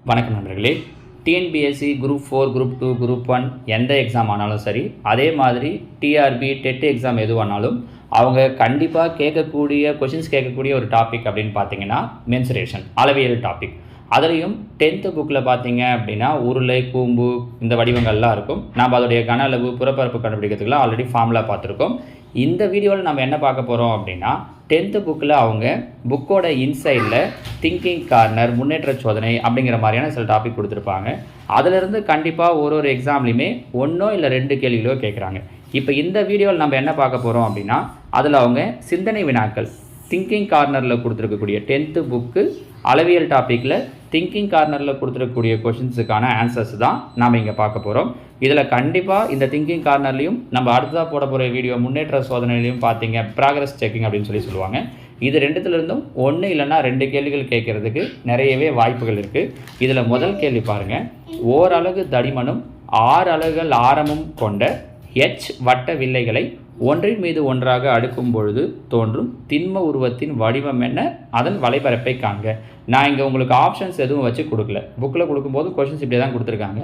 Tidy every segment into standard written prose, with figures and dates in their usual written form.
வணக்கம் நண்பர்களே. TNPSC group 4, group 2, group 1 எந்த எக்ஸாம் ஆனாலும் சரி, அதே மாதிரி டிஆர்பி, டெட் எக்ஸாம் எதுவானாலும் அவங்க கண்டிப்பாக கொஷின்ஸ் கேட்கக்கூடிய ஒரு டாபிக் அப்படின்னு பார்த்தீங்கன்னா மென்சுரேஷன், அளவியல் டாபிக். அதுலேயும் 10th புக்கில் பார்த்தீங்க அப்படின்னா உருளை, கூம்பு இந்த வடிவங்கள்லாம் இருக்கும். நாம் அதோடைய கன அளவு, புறப்பரப்பு கண்டுபிடிக்கிறதுக்குலாம் ஆல்ரெடி ஃபார்முலா பார்த்துருக்கோம். இந்த வீடியோவில் நம்ம என்ன பார்க்க போகிறோம் அப்படின்னா 10th புக்கில் அவங்க புக்கோட இன்சைடில் திங்கிங் கார்னர், முன்னேற்ற சோதனை அப்படிங்கிற மாதிரியான சில டாபிக் கொடுத்துருப்பாங்க. அதிலிருந்து கண்டிப்பாக ஒரு எக்ஸாம்லையுமே ஒன்றோ இல்லை 2 கேள்விகளோ கேட்குறாங்க. இப்போ இந்த வீடியோவில் நம்ம என்ன பார்க்க போகிறோம் அப்படின்னா அதில் அவங்க சிந்தனை வினாக்கள் திங்கிங் கார்னரில் கொடுத்துருக்கக்கூடிய 10th புக்கு அளவியல் டாப்பிக்கில் திங்கிங் கார்னரில் கொடுத்துருக்கக்கூடிய கொஷின்ஸுக்கான ஆன்சர்ஸ் தான் நாம் இங்கே பார்க்க போகிறோம். இதில் கண்டிப்பாக இந்த திங்கிங் கார்னர்லையும் நம்ம அடுத்ததாக போட போகிற வீடியோ முன்னேற்ற சோதனையிலையும் பார்த்தீங்க ப்ராக்ரஸ் செக்கிங் அப்படின்னு சொல்லுவாங்க. இது ரெண்டுத்துலேருந்தும் 1 இல்லைன்னா 2 கேள்விகள் கேட்குறதுக்கு நிறையவே வாய்ப்புகள் இருக்குது. இதில் முதல் கேள்வி பாருங்கள். ஓரலகு தடிமனும் 6 அலகுகள் ஆரமும் கொண்ட H வட்ட வில்லைகளை ஒன்றின் மீது ஒன்றாக அடுக்கும் பொழுது தோன்றும் திண்ம உருவத்தின் வடிவம் என்ன, அதன் வலைபரப்பை காண்க. நான் இங்கே உங்களுக்கு ஆப்ஷன்ஸ் எதுவும் வச்சு கொடுக்கல. புக்கில் கொடுக்கும்போது கொஷின்ஸ் இப்படி தான் கொடுத்துருக்காங்க.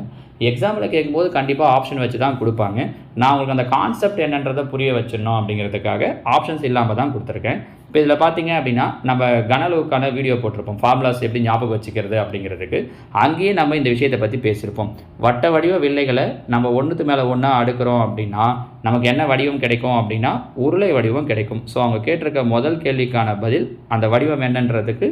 எக்ஸாமில் கேட்கும்போது கண்டிப்பாக ஆப்ஷன் வச்சு தான் கொடுப்பாங்க. நான் உங்களுக்கு அந்த கான்செப்ட் என்னன்றதை புரிய வச்சிடணும் அப்படிங்கிறதுக்காக ஆப்ஷன்ஸ் இல்லாமல் தான் கொடுத்துருக்கேன். இப்போ இதில் பார்த்தீங்க அப்படின்னா நம்ம கனளவுக்கான வீடியோ போட்டிருப்போம், ஃபார்முலாஸ் எப்படி ஞாபகம் வச்சுக்கிறது அப்படிங்கிறதுக்கு. அங்கேயே நம்ம இந்த விஷயத்தை பற்றி பேசியிருப்போம். வட்ட வடிவ வில்லைகளை நம்ம ஒன்றுக்கு மேலே ஒன்றா அடுக்கிறோம் அப்படின்னா நமக்கு என்ன வடிவம் கிடைக்கும் அப்படின்னா உருளை வடிவம் கிடைக்கும். ஸோ அவங்க கேட்டிருக்க முதல் கேள்விக்கான பதில் அந்த வடிவம் என்னன்றதுக்கு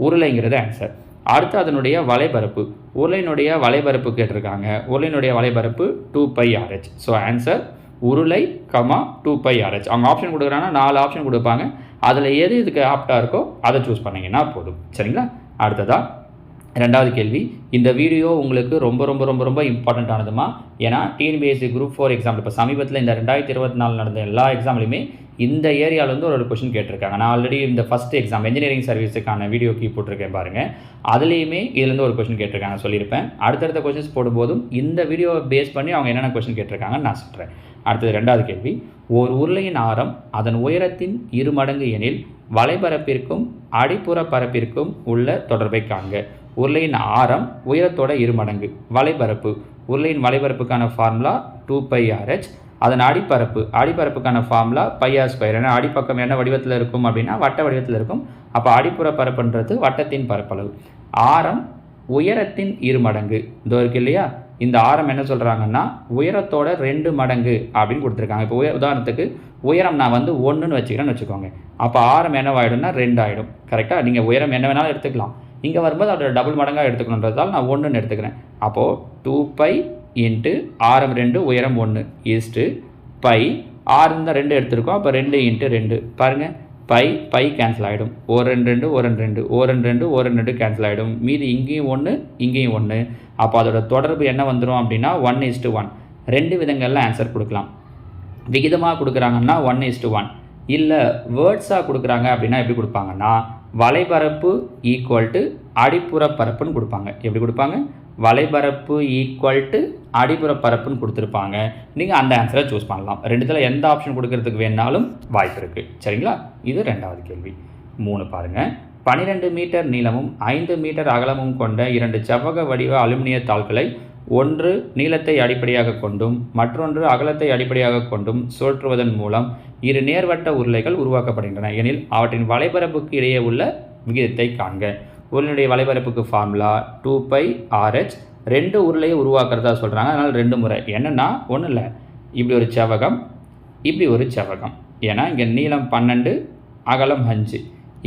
உருளைங்கிறது ஆன்சர். அடுத்து அதனுடைய வலைபரப்பு, உருளையினுடைய வலைபரப்பு கேட்டிருக்காங்க. உருளையினுடைய வலைபரப்பு 2πRh. ஸோ ஆன்சர் உருளை, 2πRh. அவங்க ஆப்ஷன் கொடுக்குறாங்கன்னா 4 ஆப்ஷன் கொடுப்பாங்க. அதில் எது இதுக்கு ஆப்டாக இருக்கோ அதை சூஸ் பண்ணிங்கன்னா போதும். சரிங்களா? அடுத்ததாக 2வது கேள்வி. இந்த வீடியோ உங்களுக்கு ரொம்ப ரொம்ப ரொம்ப ரொம்ப இம்பார்ட்டண்ட்டானதுமா. ஏன்னா டிஎன்பிஎஸ்சி குரூப் 4 எக்ஸாம் இப்போ சமீபத்தில் இந்த 2024 நடந்த எல்லா எக்ஸாம்லையுமே இந்த ஏரியாவிலேருந்து ஒரு கொஷின் கேட்டிருக்காங்க. நான் ஆல்ரெடி இந்த ஃபஸ்ட் எக்ஸாம் இன்ஜினியரிங் சர்வீஸுக்கான வீடியோ போட்டிருக்கேன் பாருங்கள். அதுலேயுமே இதுலேருந்து ஒரு கொஷின் கேட்டிருக்காங்க சொல்லியிருப்பேன். அடுத்தடுத்த கொஷின்ஸ் போடும்போதும் இந்த வீடியோவை பேஸ் பண்ணி அவங்க என்னென்ன கொஷின் கேட்டிருக்காங்கன்னு நான் சொல்கிறேன். அடுத்தது 2வது கேள்வி. ஒரு உருளையின் ஆரம் அதன் உயரத்தின் 2 மடங்கு எனில் வலைபரப்பிற்கும் அடிப்புற பரப்பிற்கும் உள்ள தொடர்பை காண்க. உருளையின் ஆரம் உயரத்தோட 2 மடங்கு. வலைபரப்பு, உருளையின் வலைபரப்புக்கான ஃபார்முலா 2πRh. அதன் அடிப்பரப்புக்கான ஃபார்முலா πr². ஏன்னா அடிப்பக்கம் என்ன வடிவத்தில் இருக்கும் அப்படின்னா வட்ட வடிவத்தில் இருக்கும். அப்போ அடிப்புற பரப்புன்றது வட்டத்தின் பரப்பளவு. ஆரம் உயரத்தின் 2 மடங்கு இதோ இருக்கு இல்லையா? இந்த ஆரம் என்ன சொல்கிறாங்கன்னா உயரத்தோட 2 மடங்கு அப்படின்னு கொடுத்துருக்காங்க. இப்போ உதாரணத்துக்கு உயரம் நான் 1ன்னு வச்சுக்கிறேன்னு வச்சுக்கோங்க. அப்போ ஆரம் என்னவாயிடும்னா 2 ஆகிடும். கரெக்டாக? நீங்கள் உயரம் என்ன வேணாலும் எடுத்துக்கலாம். இங்கே வரும்போது அதோட டபுள் மடங்காக எடுத்துக்கணுன்றதால் நான் 1ன்னு எடுத்துக்கிறேன். அப்போது 2π × ஆரம் 2 உயரம் 1 ஈஸ்ட்டு பை ஆரம் தான் 2 எடுத்துருக்கோம். அப்போ 2 × 2 பாருங்கள். பை கேன்சல் ஆகிடும். 1 2 1 2 1 2 1 2 கேன்சல் ஆகிடும். மீதி இங்கேயும் 1 இங்கேயும் 1. அப்போ அதோட தொடர்பு என்ன வந்துடும் அப்படின்னா 1:1. 2 விதங்களில் ஆன்சர் கொடுக்கலாம். விகிதமாக கொடுக்குறாங்கன்னா 1:1. இல்லை வேர்ட்ஸாக கொடுக்குறாங்க அப்படின்னா எப்படி கொடுப்பாங்கன்னா வலைபரப்பு ஈக்குவல் அடிப்புற பரப்புன்னு கொடுப்பாங்க. எப்படி கொடுப்பாங்க? வலைபரப்பு ஈக்குவல் அடிப்புற பரப்புன்னு கொடுத்துருப்பாங்க. நீங்கள் அந்த ஆன்சரை சூஸ் பண்ணலாம். ரெண்டுத்தில் எந்த ஆப்ஷன் கொடுக்கறதுக்கு வேணாலும் வாய்ப்பு இருக்குது. சரிங்களா? இது 2வது கேள்வி. 3 பாருங்கள். 12 மீட்டர் நீளமும் 5 மீட்டர் அகலமும் கொண்ட 2 செவ்வக வடிவ அலுமினிய தாள்களை ஒன்று நீளத்தை அடிப்படையாக கொண்டும் மற்றொன்று அகலத்தை அடிப்படையாக கொண்டும் சுழற்றுவதன் மூலம் 2 நேர்வட்ட உருளைகள் உருவாக்கப்படுகின்றன எனில் அவற்றின் வலைபரப்புக்கு இடையே உள்ள விகிதத்தை காண்க. உருளையுடைய வலைபரப்புக்கு ஃபார்முலா 2πRh. 2 உருளையை உருவாக்குறதா சொல்கிறாங்க. அதனால் 2 முறை. என்னென்னா ஒன்றும் இல்லை, இப்படி ஒரு செவ்வகம், இப்படி ஒரு செவ்வகம். ஏன்னா இங்கே நீளம் 12, அகலம் 5.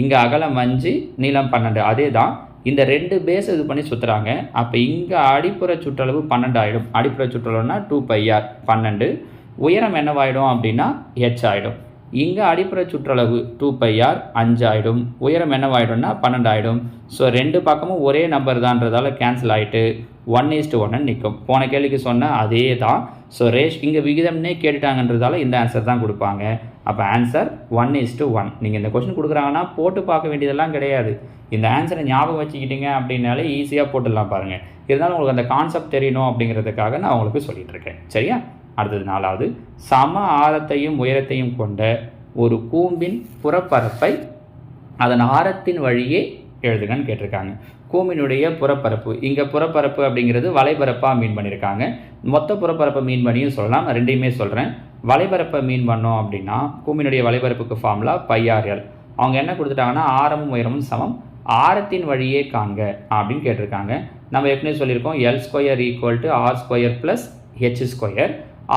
இங்கே அகலம் 5, நீளம் 12. அதே தான் இந்த 2 பேஸ் இது பண்ணி சுற்றுறாங்க. அப்போ இங்கே அடிப்புற சுற்றளவு 12 ஆகிடும். அடிப்புற சுற்றளவுனா 2πr 12. உயரம் என்னவாயிடும் அப்படின்னா h ஆகிடும். இங்கே அடிப்புற சுற்றளவு 2πr 5 ஆகிடும். உயரம் என்னவாயிடும்னா 12 ஆகிடும். ஸோ 2 பக்கமும் ஒரே நம்பர் தான்றதால கேன்சல் ஆகிட்டு 1:1 நிற்கும். போன கேள்விக்கு சொன்ன அதே தான். ஸோ இங்கே விகிதம்னே கேட்டுட்டாங்கன்றதால இந்த ஆன்சர் தான் கொடுப்பாங்க. அப்போ ஆன்சர் 1:1. நீங்கள் இந்த கொஸ்டின் கொடுக்குறாங்கன்னா போட்டு பார்க்க வேண்டியதெல்லாம் கிடையாது. இந்த ஆன்சரை ஞாபகம் வச்சுக்கிட்டீங்க அப்படின்னாலே ஈஸியாக போட்டுடலாம் பாருங்கள். இருந்தாலும் உங்களுக்கு அந்த கான்செப்ட் தெரியணும் அப்படிங்கிறதுக்காக நான் உங்களுக்கு சொல்லிகிட்டு இருக்கேன். சரியா? அடுத்தது 4வது. சம ஆரத்தையும் உயரத்தையும் கொண்ட ஒரு கூம்பின் புறப்பரப்பை அதன் ஆரத்தின் வழியே எழுதுங்கன்னு கேட்டிருக்காங்க. கூம்பினுடைய புறப்பரப்பு, இங்கே புறப்பரப்பு அப்படிங்கிறது வலைபரப்பாக மீன் பண்ணியிருக்காங்க. மொத்த புறப்பரப்பை மீன் பண்ணியும் சொல்லலாம், நான் ரெண்டையுமே சொல்கிறேன். வலைபரப்பை மீன் பண்ணோம் அப்படின்னா கூம்பினுடைய வலைபரப்புக்கு ஃபார்முலா πrl. அவங்க என்ன கொடுத்துட்டாங்கன்னா ஆரமும் உயரமும் சமம், ஆரத்தின் வழியே காண்க அப்படின்னு கேட்டிருக்காங்க. நம்ம ஏற்கனவே சொல்லியிருக்கோம் L² = R² + H².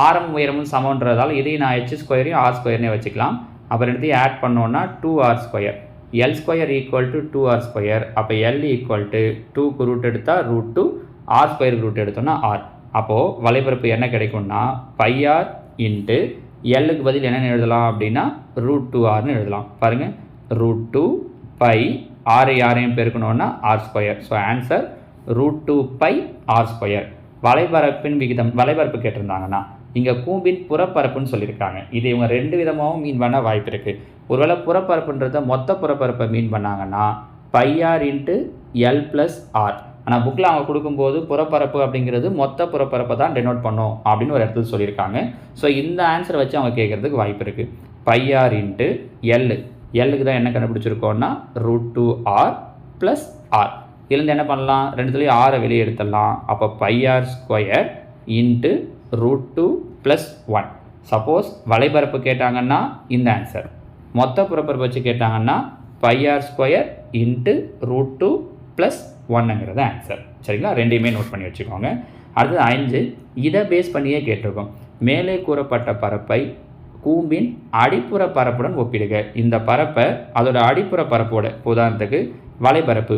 ஆரமும் உயரமும் சமன்றதால் இதையும் நான் H²யும் R²னே வச்சுக்கலாம். அப்புறம் எடுத்து ஆட் பண்ணோன்னா 2R². L² = 2R². அப்போ L = 2க்கு ரூட் எடுத்தால் √2, R² ரூட் எடுத்தோன்னா R. அப்போது வலைபரப்பு என்ன கிடைக்கும்னா πr இன்ட்டு Lக்கு பதில் என்னென்னு எழுதலாம் அப்படின்னா √2Rன்னு எழுதலாம். பாருங்கள், √2 π ஆரையும் பெருக்கணும்னா R². So answer √2πr². வலைபரப்பின் விகிதம், வலைபரப்பு கேட்டிருந்தாங்கன்னா இங்கே கூம்பின் புறப்பரப்புன்னு சொல்லியிருக்காங்க. இது இவங்க ரெண்டு விதமாகவும் மீன் பண்ண வாய்ப்பு இருக்குது. ஒருவேளை புறப்பரப்புன்றத மொத்த புறப்பரப்பை மீன் பண்ணாங்கன்னா πr இன்ட்டு L + R. ஆனால் புக்கில் அவங்க கொடுக்கும்போது புறப்பரப்பு அப்படிங்கிறது மொத்த புறப்பரப்பை தான் டெனோட் பண்ணும் அப்படின்னு ஒரு இடத்துல சொல்லியிருக்காங்க. ஸோ இந்த ஆன்சரை வச்சு அவங்க கேட்குறதுக்கு வாய்ப்பு இருக்குது. πr இன்ட்டு Lக்கு தான் என்ன கண்டுபிடிச்சிருக்கோன்னா √2R + R. இதுலேருந்து என்ன பண்ணலாம், ரெண்டுத்துலேயும் ஆரை வெளியே எடுத்துடலாம். அப்போ πr² இன்ட்டு √2 + 1. சப்போஸ் வலைபரப்பு கேட்டாங்கன்னா இந்த ஆன்சர், மொத்த புறப்பரப்பு வச்சு கேட்டாங்கன்னா πr² இன்ட்டு √2 + 1ங்கிறது ஆன்சர். சரிங்களா, ரெண்டையுமே நோட் பண்ணி வச்சுக்கோங்க. அடுத்தது 5, இதை பேஸ் பண்ணியே கேட்டிருக்கோம். மேலே கூறப்பட்ட பரப்பை கூம்பின் அடிப்புற பரப்புடன் ஒப்பிடுக. இந்த பரப்பை அதோட அடிப்புற பரப்போட, உதாரணத்துக்கு வலைபரப்பு,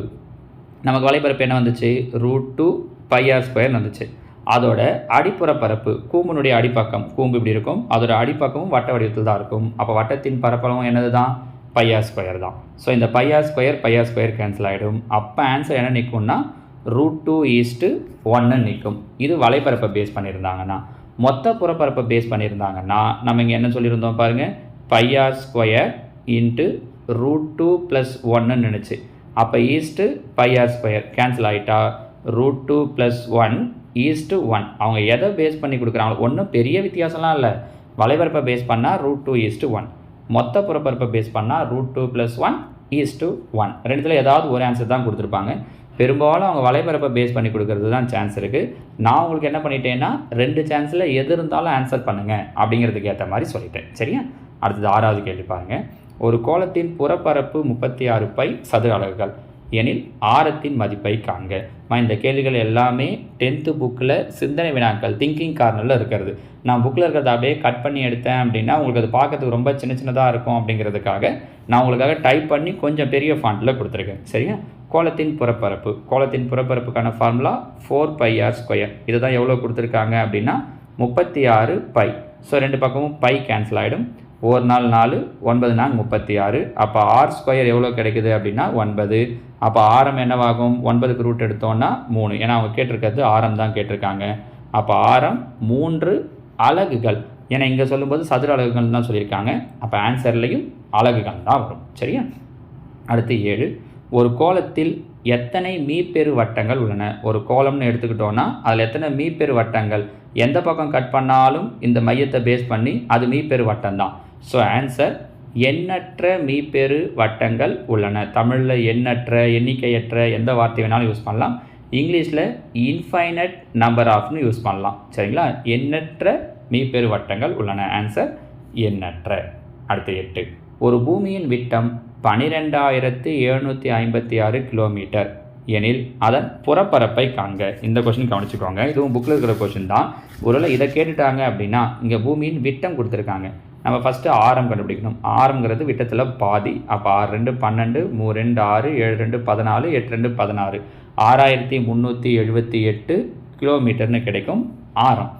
நமக்கு வலைபரப்பு என்ன வந்துச்சு, √2πr² வந்துச்சு. அதோட அடிப்புற பரப்பு, கூம்பினுடைய அடிப்பக்கம், கூம்பு இப்படி இருக்கும், அதோட அடிப்பக்கமும் வட்ட வடிவத்தில் தான் இருக்கும். அப்போ வட்டத்தின் பரப்பளவும் என்னது தான், πr² தான். ஸோ இந்த πr² கேன்சல் ஆகிடும். அப்போ ஆன்சர் என்ன நிற்கும்னா √2:1 நிற்கும். இது வலைபரப்பை பேஸ் பண்ணியிருந்தாங்கன்னா. மொத்த புறப்பரப்பை பேஸ் பண்ணியிருந்தாங்கன்னா நம்ம இங்கே என்ன சொல்லியிருந்தோம் பாருங்கள், πr² இன்ட்டு √2 + 1 நினச்சி, அப்போ πr² கேன்சல் ஆகிட்டா √2 + 1:1. அவங்க எதை பேஸ் பண்ணி கொடுக்குறாங்களோ, ஒன்றும் பெரிய வித்தியாசம்லாம் இல்லை. வலைபரப்பை பேஸ் பண்ணால் √2:1, மொத்த புறப்பரப்பை பேஸ் பண்ணால் √2 + 1:1. ரெண்டுத்தில் ஏதாவது ஒரு ஆன்சர் தான் கொடுத்துருப்பாங்க. பெரும்பாலும் அவங்க வலைபரப்பை பேஸ் பண்ணி கொடுக்கறது தான் சான்ஸ் இருக்குது. நான் உங்களுக்கு என்ன பண்ணிட்டேன்னா 2 சான்ஸில் எது இருந்தாலும் ஆன்சர் பண்ணுங்கள் அப்படிங்கிறதுக்கு ஏற்ற மாதிரி சொல்லிட்டேன். சரியா, அடுத்தது 6வது கேள்வி பாருங்கள். ஒரு கோளத்தின் புறப்பரப்பு 36 π சதுர அலகுகள் எனில் ஆரத்தின் மதிப்பை காண்க. இந்த கேள்விகள் எல்லாமே 10th புக்கில் சிந்தனை வினாக்கள், திங்கிங் கார்னரில் இருக்கிறது. நான் புக்கில் இருக்கிறத அப்படியே கட் பண்ணி எடுத்தேன் அப்படின்னா உங்களுக்கு அது பார்க்கறதுக்கு ரொம்ப சின்னதாக இருக்கும் அப்படிங்கிறதுக்காக நான் உங்களுக்காக டைப் பண்ணி கொஞ்சம் பெரிய ஃபாண்ட்டில் கொடுத்துருக்கேன். சரியா, கோளத்தின் புறப்பரப்புக்கான ஃபார்முலா 4πr². இதை தான் எவ்வளோ கொடுத்துருக்காங்க அப்படின்னா 36 π. ஸோ ரெண்டு பக்கமும் π கேன்சல் ஆகிடும். 1 நாள் 4, 9 நாள் 36. அப்போ R² எவ்வளோ கிடைக்குது அப்படின்னா 9. அப்போ ஆரம் என்னவாகும், 9க்கு ரூட் எடுத்தோன்னா 3. ஏன்னா அவங்க கேட்டிருக்கிறது ஆரம் தான் கேட்டிருக்காங்க. அப்போ ஆரம் 3 அலகுகள். ஏன்னா இங்கே சொல்லும்போது சதுர அலகுகள் தான் சொல்லியிருக்காங்க. அப்போ ஆன்சர்லையும் அலகுகள் தான் வரும். சரியா, அடுத்து 7, ஒரு கோளத்தில் எத்தனை மீப்பெரு வட்டங்கள் உள்ளன. ஒரு கோளம்னு எடுத்துக்கிட்டோன்னா அதில் எத்தனை மீப்பெரு வட்டங்கள், எந்த பக்கம் கட் பண்ணாலும் இந்த மையத்தை பேஸ் பண்ணி அது மீப்பெரு வட்டம் தான். ஸோ ஆன்சர் எண்ணற்ற மீப்பெரு வட்டங்கள் உள்ளன. தமிழில் எண்ணற்ற, எண்ணிக்கையற்ற எந்த வார்த்தை வேணாலும் யூஸ் பண்ணலாம். இங்கிலீஷில் இன்ஃபைனட் நம்பர் ஆஃப்னு யூஸ் பண்ணலாம். சரிங்களா, எண்ணற்ற மீப்பெரு வட்டங்கள் உள்ளன. ஆன்சர் எண்ணற்ற. அடுத்து 8, ஒரு பூமியின் விட்டம் 12,756 கிலோமீட்டர் எனில் அதன் புறப்பரப்பை காண்க. இந்த கொஷின் கவனிச்சுக்கோங்க, இதுவும் புக்கில் இருக்கிற கொஷின் தான். ஒருவேளை இதை கேட்டுட்டாங்க அப்படின்னா இங்கே பூமியின் விட்டம் கொடுத்துருக்காங்க. நம்ம ஃபஸ்ட்டு ஆரம் கண்டுபிடிக்கணும். ஆரம்ங்கிறது விட்டத்தில் பாதி. அப்போ 6 2 12, 3 2 6, 7 2 14, 8 2 16, 6378 கிலோமீட்டர்னு கிடைக்கும் ஆரம்.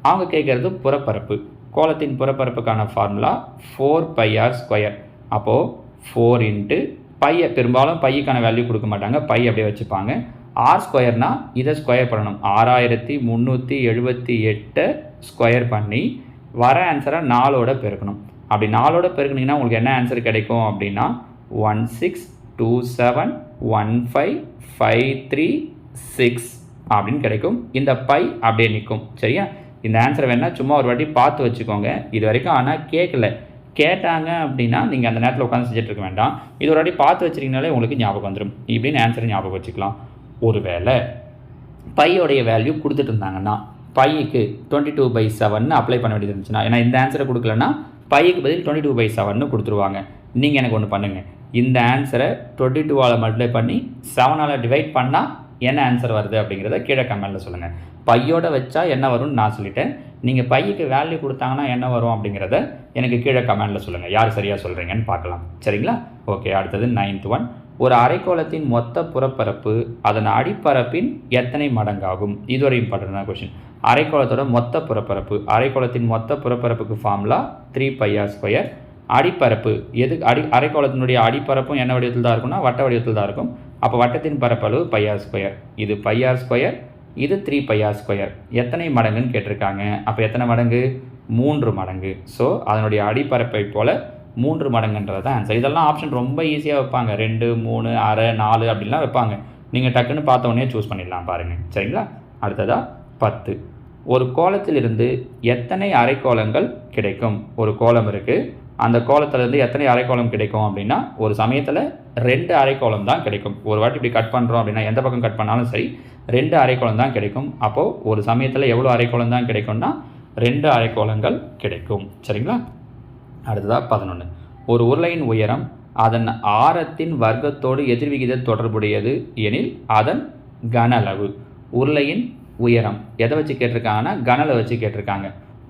அவங்க கேட்குறது புறப்பரப்பு. கோளத்தின் புறப்பரப்புக்கான ஃபார்முலா 4πr². அப்போது 4 இன்ட்டு பையை, பெரும்பாலும் பையக்கான வேல்யூ கொடுக்க மாட்டாங்க, பை அப்படியே வச்சுப்பாங்க. R²னா இதை ஸ்கொயர் பண்ணணும். 6378 ஸ்கொயர் பண்ணி வர ஆன்சரை 4ஓட பெருக்கணும். அப்படி 4ஓட பெருக்குனிங்கன்னா உங்களுக்கு என்ன ஆன்சர் கிடைக்கும் அப்படின்னா 162715536 அப்படின்னு கிடைக்கும். இந்த பை அப்படியே நிற்கும். சரியா, இந்த ஆன்சரை வேணால் சும்மா ஒரு வாட்டி பார்த்து வச்சுக்கோங்க. இது வரைக்கும் ஆனால் கேட்கல, கேட்டாங்க அப்படின்னா நீங்கள் அந்த நேரத்தில் உட்காந்து செஞ்சுட்டு இருக்க வேண்டாம். இது ஒரு வாட்டி பார்த்து வச்சிருக்கீங்கனாலே உங்களுக்கு ஞாபகம் வந்துடும். இப்படின்னு ஆன்சரை ஞாபகம் வச்சுக்கலாம். ஒருவேளை பையோடைய வேல்யூ கொடுத்துட்டு இருந்தாங்கன்னா பைக்கு 22/7 அப்ளை பண்ண வேண்டியது இருந்துச்சுன்னா, ஏன்னா இந்த ஆன்சரை கொடுக்கலன்னா பைக்கு பதில் 22/7 கொடுத்துருவாங்க. நீங்கள் எனக்கு ஒன்று பண்ணுங்கள், இந்த ஆன்சரை 22ஆல் மல்டிப்ளை பண்ணி 7ஆல் டிவைட் பண்ணால் என்ன ஆன்சர் வருது அப்படிங்கிறத கீழே கமெண்ட்டில் சொல்லுங்கள். பையோட வச்சா என்ன வரும்னு நான் சொல்லிட்டேன். நீங்கள் பைக்கு வேல்யூ கொடுத்தாங்கன்னா என்ன வரும் அப்படிங்கிறத எனக்கு கீழே கமெண்ட்டில் சொல்லுங்கள். யார் சரியாக சொல்கிறீங்கன்னு பார்க்கலாம். சரிங்களா? ஓகே, அடுத்தது 9th ஒன். ஒரு அரைக்கோளத்தின் மொத்த புறப்பரப்பு அதன் அடிப்பரப்பின் எத்தனை மடங்காகும்? இது ஒரு இம்பார்ட்டண்டான கொஷின். அரைக்கோளத்தோட மொத்த புறப்பரப்பு, அரைக்கோளத்தின் மொத்த புறப்பரப்புக்கு ஃபார்முலா 3πr². அடிப்பரப்பு எது? அரைக்கோளத்தினுடைய அடிப்பரப்பும் என்ன வடிவத்தில் தான் இருக்கும்னா வட்ட வடிவத்தில் தான் இருக்கும். அப்போ வட்டத்தின் பரப்பளவு πr². இது πr², இது 3πr². எத்தனை மடங்குன்னு கேட்டிருக்காங்க. அப்போ எத்தனை மடங்கு? 3 மடங்கு. ஸோ அதனுடைய அடிப்பரப்பை போல் 3 மடங்குன்றது தான் ஆன்சர். இதெல்லாம் ஆப்ஷன் ரொம்ப ஈஸியாக வைப்பாங்க. 2, 3, அரை, 4 அப்படின்லாம் வைப்பாங்க. நீங்கள் டக்குன்னு பார்த்த உடனே சூஸ் பண்ணிடலாம் பாருங்கள். சரிங்களா? அடுத்ததாக 10. ஒரு கோலத்திலிருந்து எத்தனை அரைக்கோளங்கள் கிடைக்கும்? ஒரு கோலம் இருக்குது, அந்த கோலத்திலேருந்து எத்தனை அரைக்கோளம் கிடைக்கும் அப்படின்னா ஒரு சமயத்தில் 2 அரைக்கோளம் தான் கிடைக்கும். ஒரு வாட்டி இப்படி கட் பண்ணுறோம் அப்படின்னா எந்த பக்கம் கட் பண்ணாலும் சரி 2 அரைக்கோளம் தான் கிடைக்கும். அப்போது ஒரு சமயத்தில் எவ்வளோ அரைக்கோளம் தான் கிடைக்கும்னா 2 அரைக்கோளங்கள் கிடைக்கும். சரிங்களா? அடுத்ததாக 11. ஒரு உருளையின் உயரம் அதன் ஆரத்தின் வர்க்கத்தோடு எதிர்விகித தொடர்புடையது எனில் அதன் கன அளவு. உருளையின் உயரம் எதை வச்சு கேட்டிருக்காங்கன்னா கனலை வச்சு கேட்டிருக்காங்க.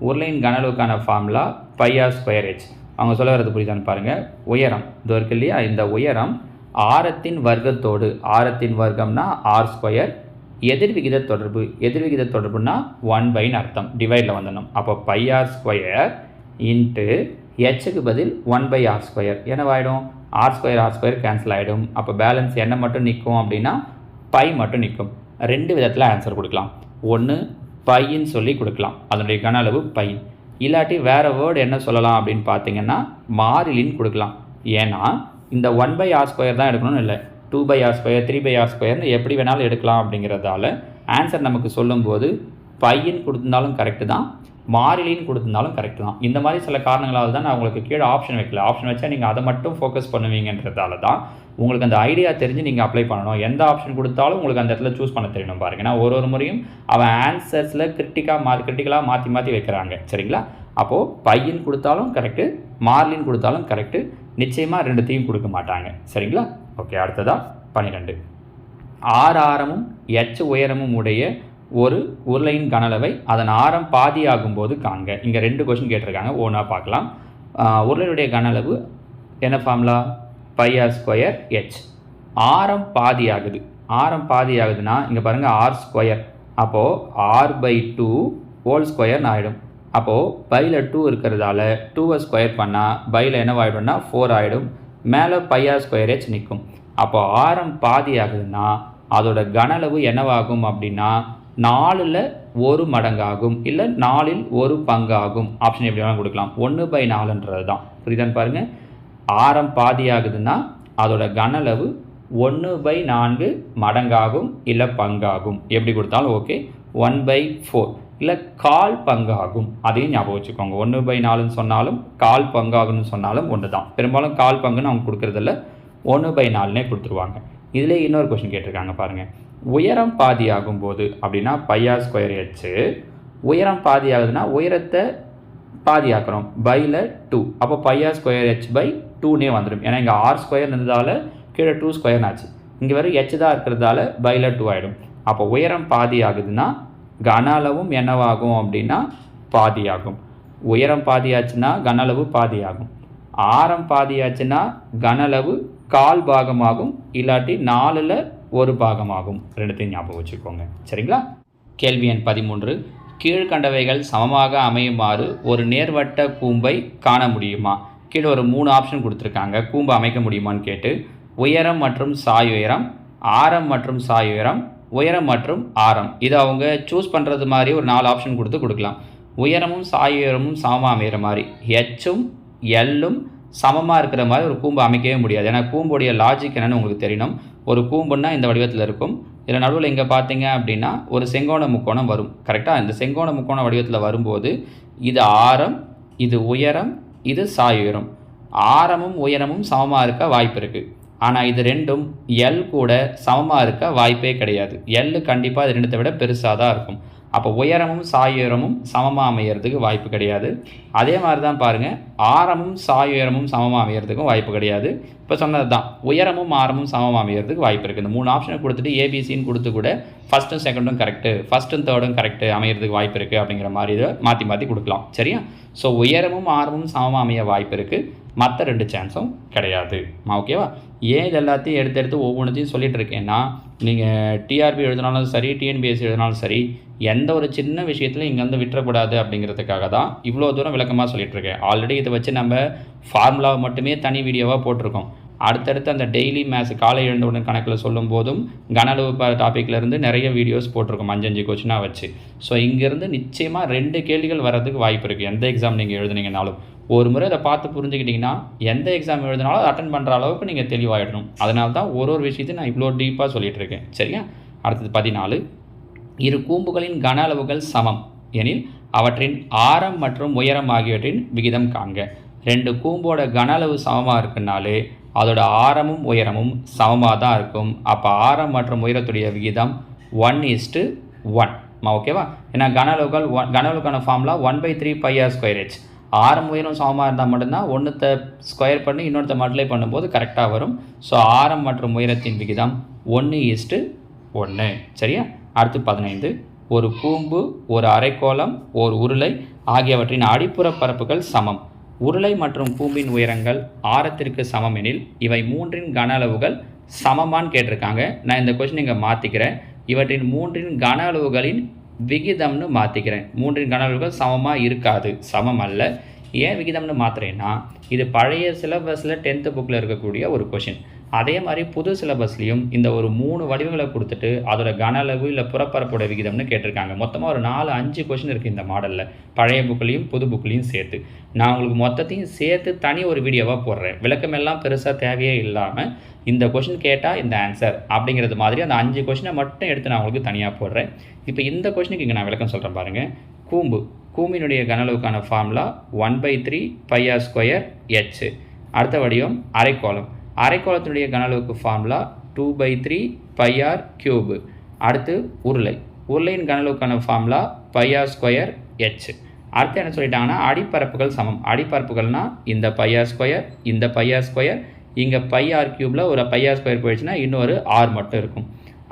உருளையின் கன அளவுக்கான ஃபார்முலா πr²h. அவங்க சொல்ல வரது புரியுதான்னு பாருங்கள். உயரம் இது இருக்கு இல்லையா, இந்த உயரம் ஆரத்தின் வர்க்கத்தோடு, ஆரத்தின் வர்க்கம்னா r², எதிர்விகித தொடர்பு, எதிர்விகித தொடர்புனா 1/ன்னு அர்த்தம், டிவைடில் வந்துடணும். அப்போ πr² இன்ட்டு ஹெச்சுக்கு பதில் 1/r². என்னவாயிடும்? r² கேன்சல் ஆகிடும். அப்போ பேலன்ஸ் என்ன மட்டும் நிற்கும் அப்படின்னா பை மட்டும் நிற்கும். 2 விதத்தில் ஆன்சர் கொடுக்கலாம். ஒன்று பைன்னு சொல்லி கொடுக்கலாம், அதனுடைய கன அளவு பை. இல்லாட்டி வேறு வேர்டு என்ன சொல்லலாம் அப்படின்னு பார்த்தீங்கன்னா மாறிலின்னு கொடுக்கலாம். ஏன்னா இந்த 1/r² தான் எடுக்கணும்னு இல்லை, 2/r², 3/r²ன்னு எப்படி வேணாலும் எடுக்கலாம். அப்படிங்கிறதால ஆன்சர் நமக்கு சொல்லும்போது பையன் கொடுத்துருந்தாலும் கரெக்டு தான், மாறிலின்னு கொடுத்துருந்தாலும் கரெக்டு தான். இந்த மாதிரி சில காரணங்களால் தான் நான் உங்களுக்கு கீழே ஆப்ஷன் வைக்கல. ஆப்ஷன் வச்சா நீங்கள் அதை மட்டும் ஃபோக்கஸ் பண்ணுவீங்கன்றதால தான் உங்களுக்கு அந்த ஐடியா தெரிஞ்சு நீங்கள் அப்ளை பண்ணணும். எந்த ஆப்ஷன் கொடுத்தாலும் உங்களுக்கு அந்த இடத்துல சூஸ் பண்ண தெரியணும் பாருங்க. ஏன்னா ஒரு முறையும் அவன் ஆன்சர்ஸில் கிரிட்டிக்கலாக மாற்றி வைக்கிறாங்க. சரிங்களா? அப்போது பையன் கொடுத்தாலும் கரெக்டு, மாறிலின்னு கொடுத்தாலும் கரெக்டு, நிச்சயமாக 2த்தையும் கொடுக்க மாட்டாங்க. சரிங்களா? ஓகே, அடுத்ததாக 12. 6 ஆரமும் h உயரமும் உடைய ஒரு உருளையின் கனளவை அதன் ஆரம் பாதியாகும் போது காண்க. இங்கே 2 கொஸ்டின் கேட்டிருக்காங்க, ஒன்றா பார்க்கலாம். உருளையுடைய கனளவு என்ன ஃபார்முலா? πr²h. ஆரம் பாதியாகுது. ஆரம் பாதியாகுதுன்னா இங்கே பாருங்கள் r². அப்போது r/2 ஹோல் ஸ்கொயர்னு ஆகிடும். அப்போது பையில் 2 இருக்கிறதால 2 ஸ்கொயர் பண்ணால் பையில் என்னவாயிடும்னா 4 ஆகிடும். மேலே πr²h நிற்கும். அப்போது ஆரம் பாதியாகுதுன்னா அதோட கனளவு என்னவாகும் அப்படின்னா 4ல் 1 மடங்காகும், இல்லை 4ல் 1 பங்காகும். ஆப்ஷன் எப்படி வேணாலும் கொடுக்கலாம். 1/4ன்றது தான். புரியுதான்னு பாருங்கள். ஆரம் பாதியாகுதுன்னா அதோட கனளவு 1/4 மடங்காகும், இல்லை பங்காகும். எப்படி கொடுத்தாலும் ஓகே. 1/4 இல்லை 1/4 பங்காகும். அதையும் ஞாபகம் வச்சுக்கோங்க. 1/4ன்னு சொன்னாலும் 1/4 பங்காகும்னு சொன்னாலும் ஒன்று தான். பெரும்பாலும் 1/4 பங்குன்னு அவங்க கொடுக்குறதில்ல, 1/4னே கொடுத்துருவாங்க. இதில் இன்னொரு கொஸ்டின் கேட்டிருக்காங்க பாருங்கள். உயரம் பாதியாகும் போது அப்படின்னா πr²h. உயரம் பாதியாகுதுன்னா உயரத்தை பாதியாக்குறோம், பையில் 2. அப்போ πr²h/2னே வந்துடும். ஏன்னா இங்கே r² இருந்ததால் கீழே 2² ஆச்சு. இங்கே வெறும் h தான் இருக்கிறதால பையில் 2 ஆகிடும். அப்போ உயரம் பாதியாகுதுன்னா கன அளவும் என்னவாகும் அப்படின்னா பாதியாகும். உயரம் பாதியாச்சுன்னா கன அளவு பாதியாகும். ஆரம் பாதியாச்சுன்னா கன அளவு 1/4 பாகமாகும், இல்லாட்டி 4ல் 1 பாகமாகும். 2த்தையும் ஞாபகம் வச்சுக்கோங்க. சரிங்களா? கேள்வி எண் 13. கீழ்கண்டவைகள் சமமாக அமையுமாறு ஒரு நேர்வட்ட கூம்பை காண முடியுமா? கீழே ஒரு 3 ஆப்ஷன் கொடுத்துருக்காங்க. கூம்பை அமைக்க முடியுமான்னு கேட்டு உயரம் மற்றும் சாய் உயரம், ஆரம் மற்றும் சாய் உயரம், உயரம் மற்றும் ஆரம். இதை அவங்க சூஸ் பண்ணுறது மாதிரி ஒரு 4 ஆப்ஷன் கொடுக்கலாம். உயரமும் சாய் உயரமும் சமமாக அமைகிற மாதிரி, ஹெச்சும் எல்லும் சமமாக இருக்கிற மாதிரி ஒரு கூம்பு அமைக்கவே முடியாது. ஏன்னா கூம்புடைய லாஜிக் என்னென்னு உங்களுக்கு தெரியணும். ஒரு கூம்புன்னா இந்த வடிவத்தில் இருக்கும். இதில் நடுவில் இங்கே பார்த்தீங்க அப்படின்னா ஒரு செங்கோண முக்கோணம் வரும். கரெக்டாக? இந்த செங்கோண முக்கோண வடிவத்தில் வரும்போது இது ஆரம், இது உயரம், இது சாய் உயரம். ஆரமும் உயரமும் சமமாக இருக்க வாய்ப்பு இருக்குது. ஆனால் இது ரெண்டும் எல் கூட சமமாக இருக்க வாய்ப்பே கிடையாது. எல் கண்டிப்பாக இது ரெண்டத்தை விட பெருசாக தான் இருக்கும். அப்போ உயரமும் சாய் உயரமும் சமமாக அமையறதுக்கு வாய்ப்பு கிடையாது. அதே மாதிரி தான் பாருங்கள், ஆரமும் சாய் உயரமும் சமமாக அமையறதுக்கும் வாய்ப்பு கிடையாது. இப்போ சொன்னது தான், உயரமும் ஆரமும் சமமாக அமையறதுக்கு வாய்ப்பு இருக்குது. இந்த 3 ஆப்ஷனை கொடுத்துட்டு ஏபிசின்னு கொடுத்து கூட ஃபஸ்ட்டும் செகண்டும் கரெக்டு, ஃபஸ்ட்டும் தேர்டும் கரெக்டு அமையறதுக்கு வாய்ப்பு இருக்குது அப்படிங்கிற மாதிரி இதை மாற்றி கொடுக்கலாம். சரியா? ஸோ உயரமும் ஆரமும் சமமாக அமைய வாய்ப்பு இருக்குது, மற்ற 2 சான்ஸும் கிடையாது. ஓகேவா? ஏன் இது எல்லாத்தையும் எடுத்து ஒவ்வொன்றையும் சொல்லிகிட்டு இருக்கேன்னா, நீங்கள் டிஆர்பி எழுதினாலும் சரி, டிஎன்பிஎஸ்சி எழுதினாலும் சரி, எந்த ஒரு சின்ன விஷயத்துலையும் இங்கே வந்து விட்டுறக்கூடாது அப்படிங்கிறதுக்காக தான் இவ்வளோ தூரம் விளக்கமாக சொல்லிகிட்டு இருக்கேன். ஆல்ரெடி இதை வச்சு நம்ம ஃபார்முலாவை மட்டுமே தனி வீடியோவாக போட்டிருக்கோம். அடுத்தடுத்து அந்த டெய்லி மேத்ஸ் காலை எழுந்தவுடன் கணக்கில் சொல்லும் போதும் கன அளவு டாப்பிக்லேருந்து நிறைய வீடியோஸ் போட்டிருக்கோம் 5 கொஸ்டினாக வச்சு. ஸோ இங்கேருந்து நிச்சயமாக 2 கேள்விகள் வர்றதுக்கு வாய்ப்பு இருக்குது. எந்த எக்ஸாம் நீங்கள் எழுதுனீங்கனாலும் ஒரு முறை அதை பார்த்து புரிஞ்சுக்கிட்டிங்கன்னா எந்த எக்ஸாம் எழுதினாலும் அதை அட்டன் பண்ணுற அளவுக்கு நீங்கள் தெளிவாகிடணும். அதனால தான் ஒரு விஷயத்தையும் நான் இவ்வளோ டீப்பாக சொல்லிகிட்டு இருக்கேன். சரியா? அடுத்தது 14. இரு கூம்புகளின் கன அளவுகள் சமம் எனில் அவற்றின் ஆரம் மற்றும் உயரம் ஆகியவற்றின் விகிதம் காண்க. 2 கூம்போட கன அளவு சமமாக இருக்குனாலே அதோட ஆரமும் உயரமும் சமமாக தான் இருக்கும். அப்போ ஆரம் மற்றும் உயரத்துடைய விகிதம் 1:1. ஓகேவா? ஏன்னா கன அளவுக்கான ஃபார்முலா 1/3 πr²h. ஆரம் உயரம் சமமாக இருந்தால் மட்டும்தான் ஒன்றுத்தை ஸ்கொயர் பண்ணி இன்னொருத்த மல்டிப்ளை பண்ணும்போது கரெக்டாக வரும். ஸோ ஆரம் மற்றும் உயரத்தின் விகிதம் 1:1. சரியா? அடுத்து 15. ஒரு கூம்பு, ஒரு அரைக்கோளம், ஒரு உருளை ஆகியவற்றின் அடிப்புற பரப்புகள் சமம். உருளை மற்றும் கூம்பின் உயரங்கள் ஆரத்திற்கு சமம் எனில் இவை 3இன் கன அளவுகள் சமமான்னு கேட்டிருக்காங்க. நான் இந்த கொஸ்டின் இங்கே மாற்றிக்கிறேன். இவற்றின் 3இன் கன அளவுகளின் விகிதம்னு மாற்றிக்கிறேன். 3இன் கன அளவுகள் சமமாக இருக்காது, சமம் அல்ல. ஏன் விகிதம்னு மாற்றுறேன்னா, இது பழைய சிலபஸில் 10th புக்கில் இருக்கக்கூடிய ஒரு கொஷின். அதே மாதிரி புது சிலபஸ்லேயும் இந்த ஒரு 3 வடிவங்களை கொடுத்துட்டு அதோட கன அளவு இல்லை புறப்பரப்போட விகிதம்னு கேட்டிருக்காங்க. மொத்தமாக ஒரு 4-5 கொஷின் இருக்குது இந்த மாடலில், பழைய புக்லேயும் புது புக்லேயும் சேர்த்து. நான் உங்களுக்கு மொத்தத்தையும் சேர்த்து தனி ஒரு வீடியோவாக போடுறேன். விளக்கமெல்லாம் பெருசாக தேவையே இல்லாமல் இந்த கொஷின் கேட்டால் இந்த ஆன்சர் அப்படிங்கிறது மாதிரி அந்த 5 கொஷினை மட்டும் எடுத்து நான் உங்களுக்கு தனியாக போடுறேன். இப்போ இந்த கொஷினுக்கு இங்கே நான் விளக்கம் சொல்கிறேன் பாருங்கள். கூம்பினுடைய கன அளவுக்கான ஃபார்முலா 1/3 πr²h. அடுத்த வடிவம் அரைக்கோளம். அரைக்கோளத்தினுடைய கன அளவுக்கு ஃபார்முலா 2/3 πr³. அடுத்து உருளையின் கன அளவுக்கான ஃபார்முலா πr²h. அடுத்து என்ன சொல்லிட்டாங்கன்னா, அடிப்பரப்புகள் சமம். அடிப்பரப்புகள்னால் இந்த πr², இந்த πr², இங்கே πr³ ஒரு πr² போயிடுச்சுன்னா இன்னொரு r மட்டும் இருக்கும்.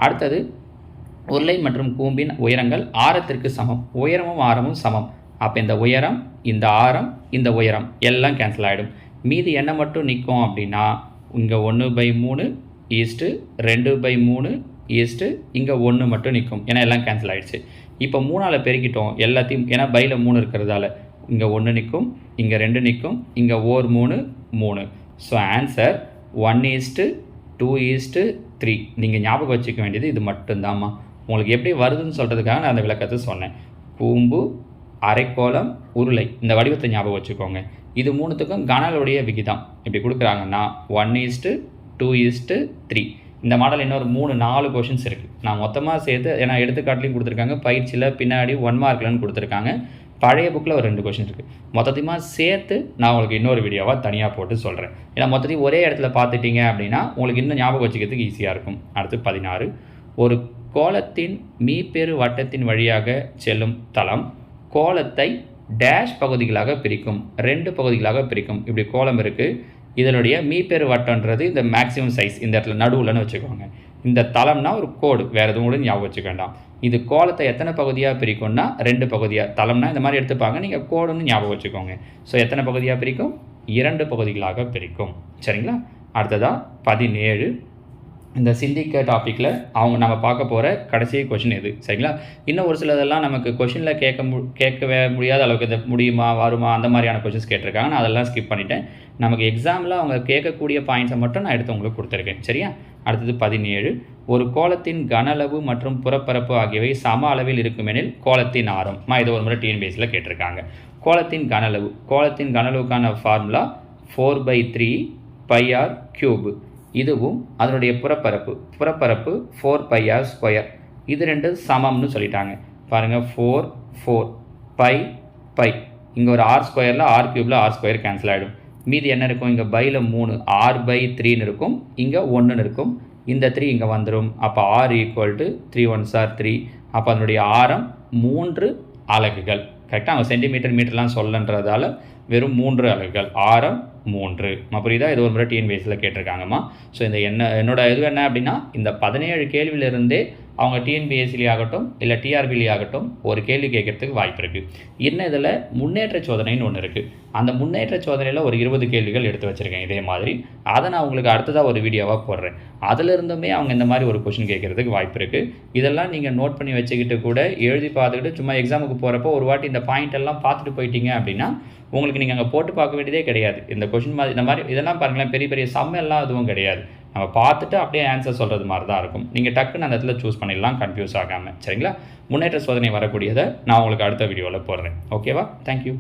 அடுத்தது உருளை மற்றும் கூம்பின் உயரங்கள் ஆரத்திற்கு சமம். உயரமும் ஆரமும் சமம். அப்போ இந்த உயரம், இந்த ஆரம், இந்த உயரம் எல்லாம் கேன்சல் ஆகிடும். மீதி என்ன மட்டும் நிற்கும் அப்படின்னா, இங்கே 1/3 ஈஸ்ட்டு 2/3 ஈஸ்ட்டு இங்கே 1 மட்டும் நிற்கும். ஏன்னா எல்லாம் கேன்சல் ஆகிடுச்சு. இப்போ 3ஆல் பெருக்கிட்டோம் எல்லாத்தையும். ஏன்னா பையில் 3 இருக்கிறதால இங்கே 1 நிற்கும், இங்கே 2 நிற்கும், இங்கே 3. So answer 1:2:3. நீங்கள் ஞாபகம் வச்சுக்க வேண்டியது இது மட்டும்தாம்மா. உங்களுக்கு எப்படி வருதுன்னு சொல்கிறதுக்காக நான் அந்த விளக்கத்தை சொன்னேன். கூம்பு, அரைக்கோளம், உருளை, இந்த வடிவத்தை ஞாபகம் வச்சுக்கோங்க. இது 3த்துக்கும் கன அளவுடைய விகிதம் எப்படி கொடுக்குறாங்கன்னா 1:2:3. இந்த மாடல் இன்னொரு 3-4 கொஷின்ஸ் இருக்குது. நான் மொத்தமாக சேர்த்து, ஏன்னா எடுத்துக்காட்டுலையும் கொடுத்துருக்காங்க, பயிற்சியில் பின்னாடி 1 மார்க்லன்னு கொடுத்துருக்காங்க. பழைய புக்கில் ஒரு 2 கொஷின் இருக்குது. மொத்தத்தையுமா சேர்த்து நான் உங்களுக்கு இன்னொரு வீடியோவாக தனியாக போட்டு சொல்கிறேன். ஏன்னா மொத்தத்தையும் ஒரே இடத்துல பார்த்துட்டீங்க அப்படின்னா உங்களுக்கு இன்னும் ஞாபகம் வச்சுக்கிறதுக்கு ஈஸியாக இருக்கும். அடுத்து 16. ஒரு கோளத்தின் மீப்பெரு வட்டத்தின் வழியாக செல்லும் தளம் கோளத்தை டேஷ் பகுதிகளாக பிரிக்கும், 2 பகுதிகளாக பிரிக்கும். இப்படி கோளம் இருக்குது. இதனுடைய மீப்பெரு வட்டன்றது இந்த மேக்ஸிமம் சைஸ் இந்த இடத்துல நடுவில்னு வச்சுக்கோங்க. இந்த தளம்னா ஒரு கோடு, வேறு எதுவும் கூட ஞாபகம் வச்சுக்க வேண்டாம். இது கோளத்தை எத்தனை பகுதியாக பிரிக்கும்னா 2 பகுதியாக. தளம்னா இந்த மாதிரி எடுத்துப்பாங்க, நீங்கள் கோடுன்னு ஞாபகம் வச்சுக்கோங்க. ஸோ எத்தனை பகுதியாக பிரிக்கும்? 2 பகுதிகளாக பிரிக்கும். சரிங்களா? அடுத்ததாக 17. இந்த சிந்திக்க டாப்பிக்கில் நம்ம பார்க்க போகிற கடைசி கொஷின் இது. சரிங்களா? இன்னும் ஒரு சிலதெல்லாம் நமக்கு கொஷினில் கேட்கவே முடியாத அளவுக்கு இது முடியுமா வருமா அந்த மாதிரியான கொஷின்ஸ் கேட்டிருக்காங்க. நான் அதெல்லாம் ஸ்கிப் பண்ணிட்டேன். நமக்கு எக்ஸாமில் அவங்க கேட்கக்கூடிய பாயிண்ட்ஸை மட்டும் நான் எடுத்து உங்களுக்கு கொடுத்துருக்கேன். சரியா? அடுத்தது 17. ஒரு கோளத்தின் கன அளவு மற்றும் புறப்பரப்பு ஆகியவை சம அளவில் இருக்குமெனில் கோளத்தின் ஆரம். இது ஒரு முறை டிஎன்பிஎஸ்சியில் கேட்டிருக்காங்க. கோளத்தின் கன அளவுக்கான ஃபார்முலா 4/3 πr³. இதுவும் அதனுடைய புறப்பரப்பு 4πr². இது 2 சமம்னு சொல்லிட்டாங்க. பாருங்கள் 4 π இங்கே ஒரு ஆர் ஸ்கொயரில் ஆர் க்யூபில் ஆர் ஸ்கொயர் கேன்சல் ஆகிடும். மீதி என்ன இருக்கும், இங்கே பையில் 3 r/3ன்னு இருக்கும், இங்கே 1ன்னு இருக்கும். இந்த 3 இங்கே வந்துடும். அப்போ r equal to 3 1s are 3. அப்போ அதனுடைய ஆரம் 3 அலகுகள். கரெக்டாக அவங்க சென்டிமீட்டர் மீட்டர்லாம் சொல்லன்றதால வெறும் 3 அலகுகள், ஆரம் 3. புரியுதா? இது ஒரு முறை டிஎன்பிஎஸ்சியில் கேட்டிருக்காங்கம்மா. ஸோ இந்த என்னோட இது என்ன அப்படின்னா, இந்த 17 கேள்வியிலிருந்தே அவங்க டிஎன்பிஎஸ்சிலே ஆகட்டும் இல்லை டிஆர்பிலே ஆகட்டும் ஒரு கேள்வி கேட்கறதுக்கு வாய்ப்பு இருக்குது. இன்னும் இதில் முன்னேற்ற சோதனைன்னு ஒன்று இருக்குது. அந்த முன்னேற்ற சோதனையில் ஒரு 20 கேள்விகள் எடுத்து வச்சுருக்கேன் இதே மாதிரி. அதை நான் உங்களுக்கு அடுத்ததாக ஒரு வீடியோவாக போடுறேன். அதிலிருந்துமே அவங்க இந்த மாதிரி ஒரு கொஷின் கேட்குறதுக்கு வாய்ப்பு இருக்குது. இதெல்லாம் நீங்கள் நோட் பண்ணி வச்சுக்கிட்டு கூட எழுதி பார்த்துக்கிட்டு சும்மா எக்ஸாமுக்கு போகிறப்போ ஒரு வாட்டி இந்த பாயிண்ட் எல்லாம் பார்த்துட்டு போயிட்டீங்க அப்படின்னா உங்களுக்கு நீங்கள் அங்கே போட்டு பார்க்க வேண்டியதே கிடையாது. இந்த கொஷின் மாதிரி இந்த மாதிரி இதெல்லாம் பாருங்களேன், பெரிய பெரிய சம் எல்லாம் எதுவும் கிடையாது. நம்ம பார்த்துட்டு அப்படியே ஆன்சர் சொல்கிறது மாதிரி தான் இருக்கும். நீங்கள் டக்குன்னு அந்த இடத்துல சூஸ் பண்ணிடலாம் கன்ஃபியூஸ் ஆகாமல். சரிங்களா? முன்னேற்ற சோதனை வரக்கூடியதை நான் உங்களுக்கு அடுத்த வீடியோவில் போடுறேன். ஓகேவா? தேங்க்யூ.